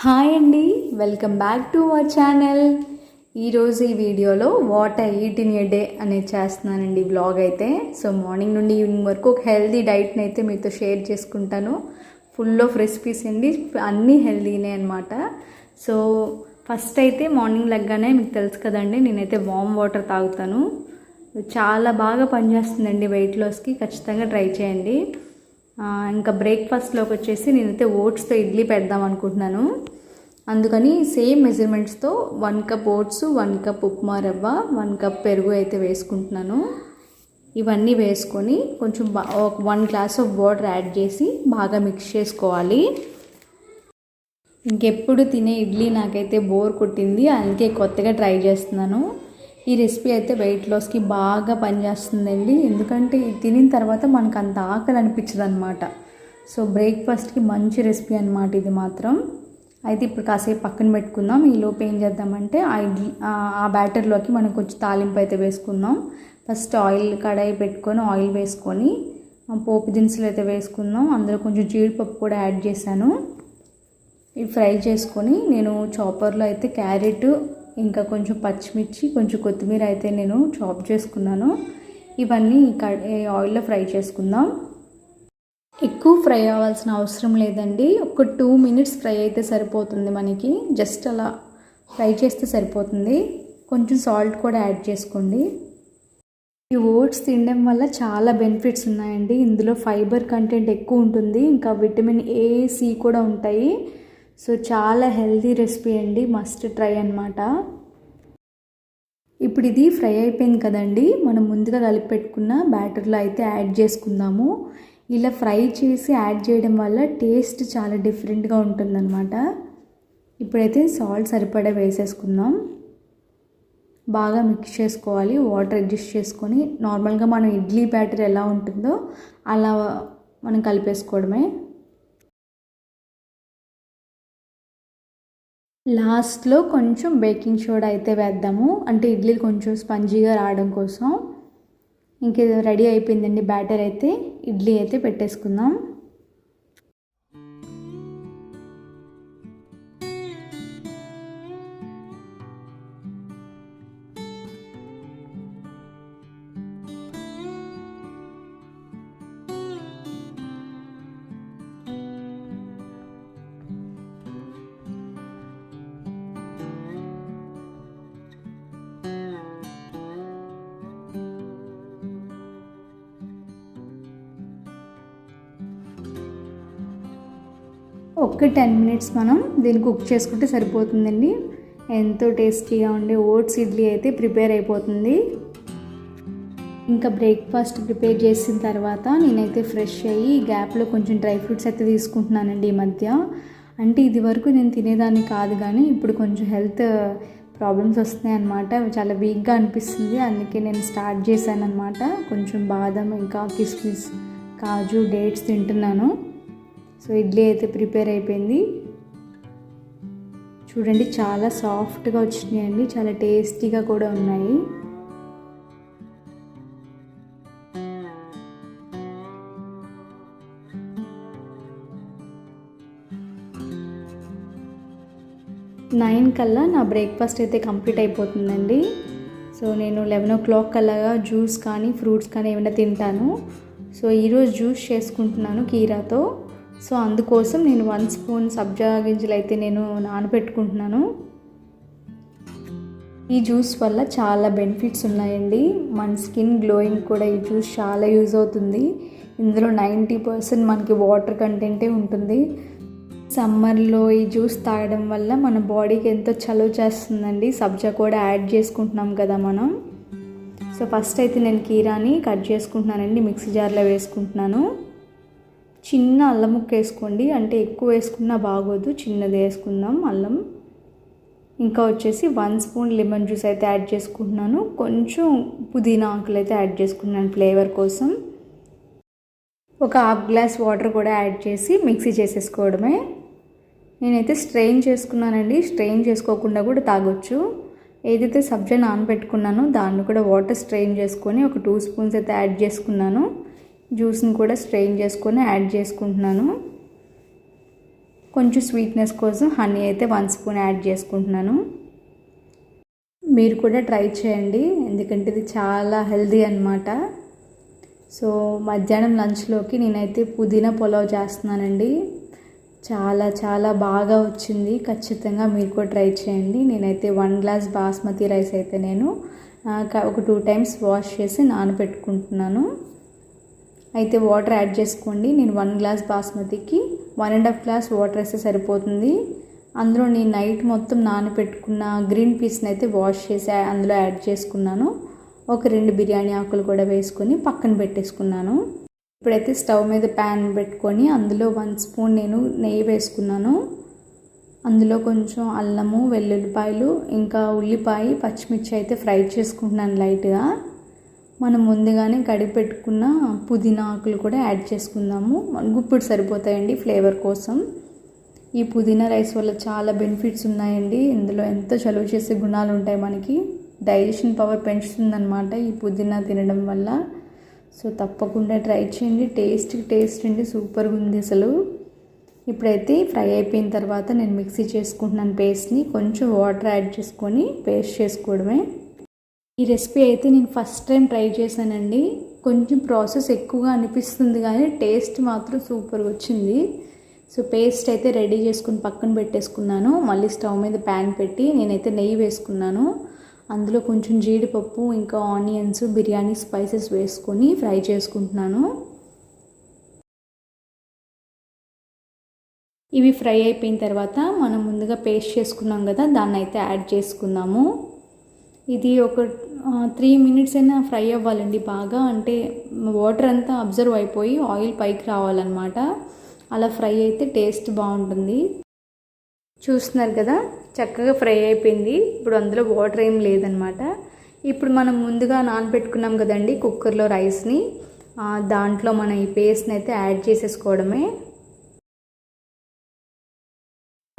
Hi అండి, welcome back to our channel. ఈరోజు ఈ వీడియోలో what I eat in a day అనేది చేస్తున్నానండి బ్లాగ్ అయితే. సో మార్నింగ్ నుండి ఈవినింగ్ వరకు ఒక హెల్దీ డైట్ని అయితే మీతో షేర్ చేసుకుంటాను. ఫుల్ ఆఫ్ రెసిపీస్ అండి, అన్నీ హెల్దీనే అనమాట. సో ఫస్ట్ అయితే మార్నింగ్ లెగ్గానే మీకు తెలుసు కదండి, నేనైతే వామ్ వాటర్ తాగుతాను. చాలా బాగా పనిచేస్తుందండి వెయిట్ లాస్కి, ఖచ్చితంగా ట్రై చేయండి. ఇంకా బ్రేక్ఫాస్ట్లోకి వచ్చేసి నేనైతే ఓట్స్తో ఇడ్లీ పెడదాం అనుకుంటున్నాను. అందుకని సేమ్ మెజర్మెంట్స్తో 1 cup oats, 1 cup upma rava, 1 cup పెరుగు అయితే వేసుకుంటున్నాను. ఇవన్నీ వేసుకొని కొంచెం 1 గ్లాస్ ఆఫ్ వాటర్ యాడ్ చేసి బాగా మిక్స్ చేసుకోవాలి. ఇంకెప్పుడు తినే ఇడ్లీ నాకైతే బోర్ కొట్టింది, అందుకే కొత్తగా ట్రై చేస్తున్నాను. ఈ రెసిపీ అయితే వెయిట్ లాస్కి బాగా పనిచేస్తుందండి, ఎందుకంటే తినిన తర్వాత మనకు అంత ఆకలి అనిపించదు అనమాట. సో బ్రేక్ఫాస్ట్కి మంచి రెసిపీ అనమాట ఇది మాత్రం. అయితే ఇప్పుడు కాసేపు పక్కన పెట్టుకుందాం. ఈలోపు ఏం చేద్దామంటే ఆ బ్యాటర్లోకి మనం కొంచెం తాలింపు అయితే వేసుకుందాం. ఫస్ట్ కడాయి పెట్టుకొని ఆయిల్ వేసుకొని పోపు దినుసులు అయితే వేసుకుందాం. అందులో కొంచెం జీడిపప్పు కూడా యాడ్ చేశాను. ఇవి ఫ్రై చేసుకొని నేను చాపర్లో అయితే క్యారెట్, ఇంకా కొంచెం పచ్చిమిర్చి, కొంచెం కొత్తిమీర అయితే నేను చాప్ చేసుకున్నాను. ఇవన్నీ ఆయిల్లో ఫ్రై చేసుకుందాం. ఎక్కువ ఫ్రై అవ్వాల్సిన అవసరం లేదండి, ఒక 2 మినిట్స్ ఫ్రై అయితే సరిపోతుంది మనకి. జస్ట్ అలా ఫ్రై చేస్తే సరిపోతుంది. కొంచెం సాల్ట్ కూడా యాడ్ చేసుకోండి. ఈ ఓట్స్ తినడం వల్ల చాలా బెనిఫిట్స్ ఉన్నాయండి. ఇందులో ఫైబర్ కంటెంట్ ఎక్కువ ఉంటుంది, ఇంకా విటమిన్ ఏ, సి కూడా ఉంటాయి. సో చాలా హెల్తీ రెసిపీ అండి, మస్ట్ ట్రై అన్నమాట. ఇప్పుడు ఇది ఫ్రై అయిపోయింది కదండి, మనం ముందుగా కలిపి పెట్టుకున్న బ్యాటర్లో అయితే యాడ్ చేసుకుందాము. ఇలా ఫ్రై చేసి యాడ్ చేయడం వల్ల టేస్ట్ చాలా డిఫరెంట్గా ఉంటుందన్నమాట. ఇప్పుడైతే సాల్ట్ సరిపడా వేసేసుకుందాం. బాగా మిక్స్ చేసుకోవాలి, వాటర్ అడ్జస్ట్ చేసుకొని. నార్మల్గా మనం ఇడ్లీ బ్యాటర్ ఎలా ఉంటుందో అలా మనం కలిపేసుకోవడమే. లాస్ట్లో కొంచెం బేకింగ్ సోడా అయితే వేద్దాము, అంటే ఇడ్లీలు కొంచెం స్పంజీగా రావడం కోసం. ఇంక రెడీ అయిపోయిందండి బ్యాటర్ అయితే. ఇడ్లీ అయితే పెట్టేసుకుందాం. ఒక 10 మినిట్స్ మనం దీన్ని కుక్ చేసుకుంటే సరిపోతుందండి. ఎంతో టేస్టీగా ఉండే ఓట్స్ ఇడ్లీ అయితే ప్రిపేర్ అయిపోతుంది. ఇంకా బ్రేక్ఫాస్ట్ ప్రిపేర్ చేసిన తర్వాత నేనైతే ఫ్రెష్ అయ్యి గ్యాప్లో కొంచెం డ్రై ఫ్రూట్స్ అయితే తీసుకుంటున్నానండి ఈ మధ్య. అంటే ఇది వరకు నేను తినేదాన్ని కాదు, కానీ ఇప్పుడు కొంచెం హెల్త్ ప్రాబ్లమ్స్ వస్తున్నాయి అన్నమాట. చాలా వీక్గా అనిపిస్తుంది, అందుకే నేను స్టార్ట్ చేశాను అనమాట. కొంచెం బాదం, ఇంకా కిస్మిస్, కాజు, డేట్స్ తింటున్నాను. సో ఇడ్లీ అయితే ప్రిపేర్ అయిపోయింది. చూడండి, చాలా సాఫ్ట్గా వచ్చినాయండి, చాలా టేస్టీగా కూడా ఉన్నాయి. నైన్ కల్లా నా బ్రేక్ఫాస్ట్ అయితే కంప్లీట్ అయిపోతుందండి. సో నేను 11 o'clock కల్లా జ్యూస్ కానీ ఫ్రూట్స్ కానీ ఏమైనా తింటాను. సో ఈరోజు జ్యూస్ చేసుకుంటున్నాను కీరాతో. సో అందుకోసం నేను 1 స్పూన్ సబ్జా గింజలు అయితే నేను నానబెట్టుకుంటున్నాను. ఈ జ్యూస్ వల్ల చాలా బెనిఫిట్స్ ఉన్నాయండి. మన స్కిన్ గ్లోయింగ్ కూడా ఈ జ్యూస్ చాలా యూజ్ అవుతుంది. ఇందులో 90% మనకి వాటర్ కంటెంటే ఉంటుంది. సమ్మర్లో ఈ జ్యూస్ తాగడం వల్ల మన బాడీకి ఎంతో చలువ చేస్తుందండి. సబ్జా కూడా యాడ్ చేసుకుంటున్నాం కదా మనం. సో ఫస్ట్ అయితే నేను కీరాని కట్ చేసుకుంటున్నానండి, మిక్సీ జార్లో వేసుకుంటున్నాను. చిన్న అల్లం ముక్క వేసుకోండి, అంటే ఎక్కువ వేసుకున్నా బాగోదు, చిన్నది వేసుకుందాం అల్లం. ఇంకా వచ్చేసి 1 స్పూన్ లెమన్ జ్యూస్ అయితే యాడ్ చేసుకుంటున్నాను. కొంచెం పుదీనా ఆకులు అయితే యాడ్ చేసుకున్నాను ఫ్లేవర్ కోసం. ఒక 1/2 గ్లాస్ వాటర్ కూడా యాడ్ చేసి మిక్సీ చేసేసుకోవడమే. నేనైతే స్ట్రెయిన్ చేసుకున్నానండి, స్ట్రెయిన్ చేసుకోకుండా కూడా తాగొచ్చు. ఏదైతే సబ్జా నానబెట్టుకున్నానో దాన్ని కూడా వాటర్ స్ట్రెయిన్ చేసుకొని ఒక 2 స్పూన్స్ అయితే యాడ్ చేసుకున్నాను. జ్యూస్ని కూడా స్ట్రెయిన్ చేసుకొని యాడ్ చేసుకుంటున్నాను. కొంచెం స్వీట్నెస్ కోసం హనీ అయితే 1 స్పూన్ యాడ్ చేసుకుంటున్నాను. మీరు కూడా ట్రై చేయండి, ఎందుకంటే ఇది చాలా హెల్దీ అన్నమాట. సో మధ్యాహ్నం లంచ్లోకి నేనైతే పుదీనా పులావ్ చేస్తున్నానండి. చాలా చాలా బాగా వచ్చింది. ఖచ్చితంగా మీరు కూడా ట్రై చేయండి. నేనైతే 1 గ్లాస్ బాస్మతి రైస్ అయితే నేను ఒక 2 టైమ్స్ వాష్ చేసి నానబెట్టుకుంటున్నాను. అయితే వాటర్ యాడ్ చేసుకోండి. నేను 1 గ్లాస్ బాస్మతికి 1.5 గ్లాస్ వాటర్ వేస్తే సరిపోతుంది. అందులో నేను నైట్ మొత్తం నానబెట్టుకున్న గ్రీన్ పీస్ని అయితే వాష్ చేసి అందులో యాడ్ చేసుకున్నాను. ఒక 2 బిర్యానీ ఆకులు కూడా వేసుకొని పక్కన పెట్టేసుకున్నాను. ఇప్పుడైతే స్టవ్ మీద ప్యాన్ పెట్టుకొని అందులో 1 స్పూన్ నేను నెయ్యి వేసుకున్నాను. అందులో కొంచెం అల్లము, వెల్లుల్లిపాయలు, ఇంకా ఉల్లిపాయ, పచ్చిమిర్చి అయితే ఫ్రై చేసుకుంటున్నాను లైట్గా. మనం ముందుగానే కడిగి పెట్టుకున్న పుదీనా ఆకులు కూడా యాడ్ చేసుకుందాము. గుప్పుడు సరిపోతాయండి ఫ్లేవర్ కోసం. ఈ పుదీనా రైస్ వల్ల చాలా బెనిఫిట్స్ ఉన్నాయండి. ఇందులో ఎంతో చలువ చేసే గుణాలు ఉంటాయి. మనకి డైజెషన్ పవర్ పెంచుతుందన్నమాట ఈ పుదీనా తినడం వల్ల. సో తప్పకుండా ట్రై చేయండి. టేస్ట్ అండి, సూపర్గా ఉంది అసలు. ఇప్పుడైతే ఫ్రై అయిపోయిన తర్వాత నేను మిక్సీ చేసుకుంటున్నాను పేస్ట్ని. కొంచెం వాటర్ యాడ్ చేసుకొని పేస్ట్ చేసుకోవడమే. ఈ రెసిపీ అయితే నేను ఫస్ట్ టైం ట్రై చేశానండి. కొంచెం ప్రాసెస్ ఎక్కువగా అనిపిస్తుంది కానీ టేస్ట్ మాత్రం సూపర్గా వచ్చింది. సో పేస్ట్ అయితే రెడీ చేసుకుని పక్కన పెట్టేసుకున్నాను. మళ్ళీ స్టవ్ మీద ప్యాన్ పెట్టి నేనైతే నెయ్యి వేసుకున్నాను. అందులో కొంచెం జీడిపప్పు, ఇంకా ఆనియన్స్, బిర్యానీ స్పైసెస్ వేసుకొని ఫ్రై చేసుకుంటున్నాను. ఇవి ఫ్రై అయిపోయిన తర్వాత మనం ముందుగా పేస్ట్ చేసుకున్నాం కదా, దాన్ని అయితే యాడ్ చేసుకుందాము. ఇది ఒక 3 మినిట్స్ అయినా ఫ్రై అవ్వాలండి బాగా. అంటే వాటర్ అంతా అబ్జర్వ్ అయిపోయి ఆయిల్ పైకి రావాలన్నమాట. అలా ఫ్రై అయితే టేస్ట్ బాగుంటుంది. చూస్తున్నారు కదా, చక్కగా ఫ్రై అయిపోయింది. ఇప్పుడు అందులో వాటర్ ఏం లేదనమాట. ఇప్పుడు మనం ముందుగా నానబెట్టుకున్నాం కదండి కుక్కర్లో రైస్ని, దాంట్లో మనం ఈ పేస్ట్ని అయితే యాడ్ చేసేసుకోవడమే.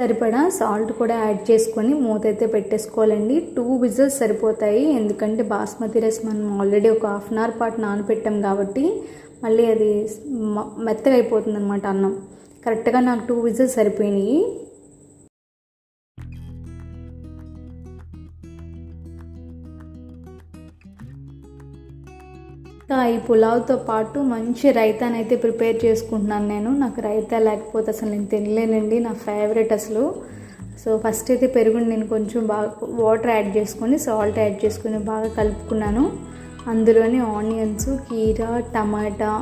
సరిపడా సాల్ట్ కూడా యాడ్ చేసుకొని మూత అయితే పెట్టేసుకోవాలండి. 2 విజిల్స్ సరిపోతాయి. ఎందుకంటే బాస్మతి రైస్ మనం ఆల్రెడీ ఒక 1/2 అవర్ పాటు నానబెట్టాం కాబట్టి మళ్ళీ అది మెత్తగా అయిపోతుంది అనమాట అన్నం. కరెక్ట్గా నాకు 2 విజిల్స్ సరిపోయినాయి. ఇంకా ఈ పులావ్తో పాటు మంచి రైతాని అయితే ప్రిపేర్ చేసుకుంటున్నాను నేను. నాకు రైతా లేకపోతే అసలు నేను తినలేనండి, నా ఫేవరెట్ అసలు. సో ఫస్ట్ అయితే పెరుగుని నేను కొంచెం బాగా వాటర్ యాడ్ చేసుకొని, సాల్ట్ యాడ్ చేసుకొని బాగా కలుపుకున్నాను. అందులోని ఆనియన్స్, కీరా, టమాటా,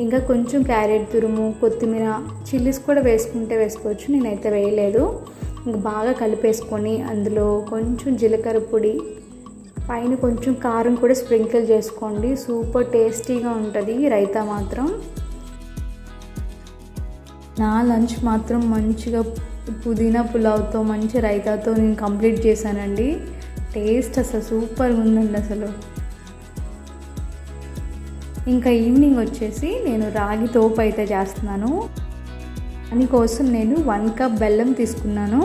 ఇంకా కొంచెం క్యారెట్ తురుము, కొత్తిమీర, చిల్లీస్ కూడా వేసుకుంటే వేసుకోవచ్చు, నేనైతే వేయలేదు. ఇంకా బాగా కలిపేసుకొని అందులో కొంచెం జీలకర్ర పొడి, పైన కొంచెం కారం కూడా స్ప్రింకిల్ చేసుకోండి. సూపర్ టేస్టీగా ఉంటుంది రైతా మాత్రం. నా లంచ్ మాత్రం మంచిగా పుదీనా పులావ్తో మంచి రైతాతో నేను కంప్లీట్ చేశానండి. టేస్ట్ అసలు సూపర్గా ఉందండి అసలు. ఇంకా ఈవినింగ్ వచ్చేసి నేను రాగి తోపు అయితే చేస్తున్నాను. దానికోసం నేను 1 కప్ బెల్లం తీసుకున్నాను.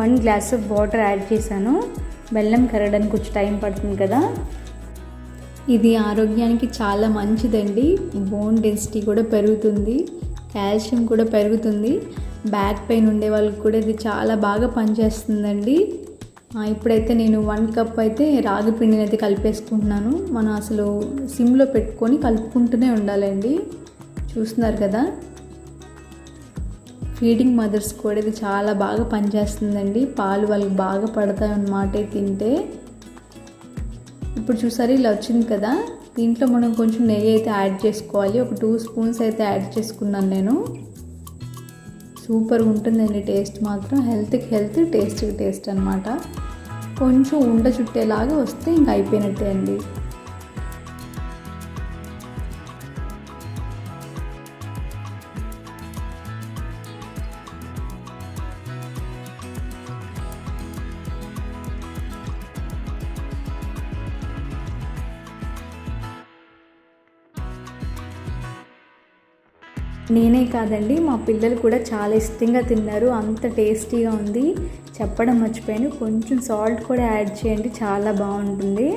1 గ్లాస్ ఆఫ్ వాటర్ యాడ్ చేశాను. బెల్లం కరగడానికి కొంచెం టైం పడుతుంది కదా. ఇది ఆరోగ్యానికి చాలా మంచిదండి. బోన్ డెన్సిటీ కూడా పెరుగుతుంది, కాల్షియం కూడా పెరుగుతుంది. బ్యాక్ పెయిన్ ఉండే వాళ్ళకి కూడా ఇది చాలా బాగా పనిచేస్తుందండి. ఇప్పుడైతే నేను 1 కప్ అయితే రాగి పిండిని అయితే కలిపేసుకుంటున్నాను. మనం అసలు సిమ్లో పెట్టుకొని కలుపుకుంటూనే ఉండాలండి. చూస్తున్నారు కదా, ఫీడింగ్ మదర్స్ కూడా ఇది చాలా బాగా పనిచేస్తుందండి. పాలు వాళ్ళకి బాగా పడతాయి అన్నమాట తింటే. ఇప్పుడు చూసారు ఇలా వచ్చింది కదా, దీంట్లో మనం కొంచెం నెయ్యి అయితే యాడ్ చేసుకోవాలి. ఒక 2 స్పూన్స్ అయితే యాడ్ చేసుకున్నాను నేను. సూపర్గా ఉంటుందండి టేస్ట్ మాత్రం. హెల్త్కి హెల్త్, టేస్ట్కి టేస్ట్ అనమాట. కొంచెం ఉండ చుట్టేలాగా వస్తే ఇంకా అయిపోయినట్టే అండి. నేనే కాదండి, మా పిల్లలు కూడా చాలా ఇష్టంగా తిన్నారు. అంత టేస్టీగా ఉంది. చెప్పడం మర్చిపోయాను, కొంచెం సాల్ట్ కూడా యాడ్ చేయండి, చాలా బాగుంటుంది.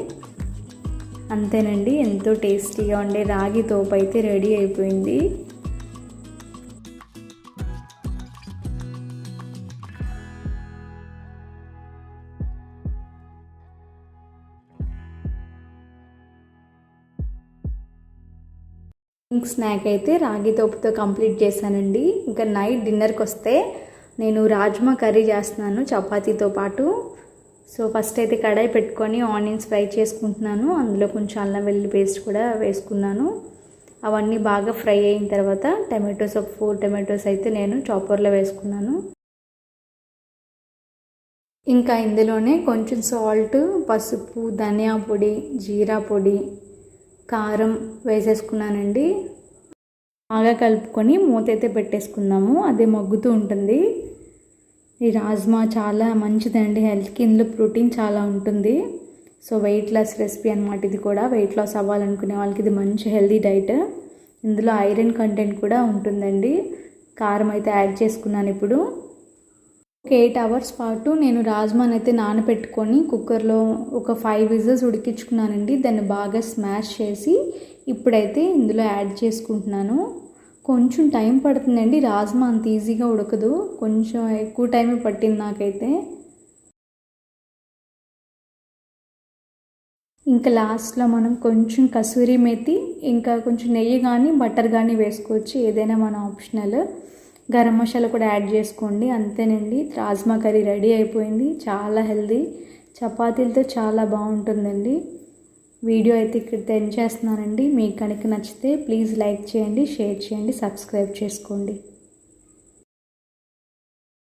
అంతేనండి, ఎంతో టేస్టీగా ఉండే రాగి తోపు అయితే రెడీ అయిపోయింది. స్నాక్ అయితే రాగి తోపుతో కంప్లీట్ చేశానండి. ఇంకా నైట్ డిన్నర్కి వస్తే నేను రాజ్మా కర్రీ చేస్తున్నాను చపాతీతో పాటు. సో ఫస్ట్ అయితే కడాయి పెట్టుకొని ఆనియన్స్ ఫ్రై చేసుకుంటున్నాను. అందులో కొంచెం అల్లం వెల్లుల్లి పేస్ట్ కూడా వేసుకున్నాను. అవన్నీ బాగా ఫ్రై అయిన తర్వాత టమాటోస్ ఒక 4 టమాటోస్ అయితే నేను చాపర్లో వేసుకున్నాను. ఇంకా ఇందులోనే కొంచెం సాల్ట్, పసుపు, ధనియా పొడి, జీరా పొడి, కారం వేసేసుకున్నానండి. బాగా కలుపుకొని మూత అయితే పెట్టేసుకుందాము. అదే మగ్గుతూ ఉంటుంది. ఈ రాజ్మా చాలా మంచిదండి హెల్త్కి. ఇందులో ప్రోటీన్ చాలా ఉంటుంది. సో వెయిట్ లాస్ రెసిపీ అనమాట ఇది కూడా. వెయిట్ లాస్ అవ్వాలనుకునే వాళ్ళకి ఇది మంచి హెల్తీ డైట్. ఇందులో ఐరన్ కంటెంట్ కూడా ఉంటుందండి. కారం అయితే యాడ్ చేసుకున్నాను. ఇప్పుడు ఒక 8 అవర్స్ పాటు నేను రాజ్మాని అయితే నానబెట్టుకొని కుక్కర్లో ఒక 5 విజిల్స్ ఉడికించుకున్నానండి. దాన్ని బాగా స్మాష్ చేసి ఇప్పుడైతే ఇందులో యాడ్ చేసుకుంటున్నాను. కొంచెం టైం పడుతుందండి. రాజ్మా అంత ఈజీగా ఉడకదు. కొంచెం ఎక్కువ టైమే పట్టింది నాకైతే. ఇంకా లాస్ట్లో మనం కొంచెం కసూరి మేతి, ఇంకా కొంచెం నెయ్యి కానీ బటర్ కానీ వేసుకోవచ్చు. ఏదైనా మన ఆప్షనల్. గరం మసాలా కూడా యాడ్ చేసుకోండి. అంతేనండి, రాజ్మా కర్రీ రెడీ అయిపోయింది. చాలా హెల్దీ, చపాతీలతో చాలా బాగుంటుందండి. వీడియో అయితే ఇక్కడ ఎండ్ చేస్తున్నానండి. మీకు కనుక నచ్చితే ప్లీజ్ లైక్ చేయండి, షేర్ చేయండి, సబ్స్క్రైబ్ చేసుకోండి.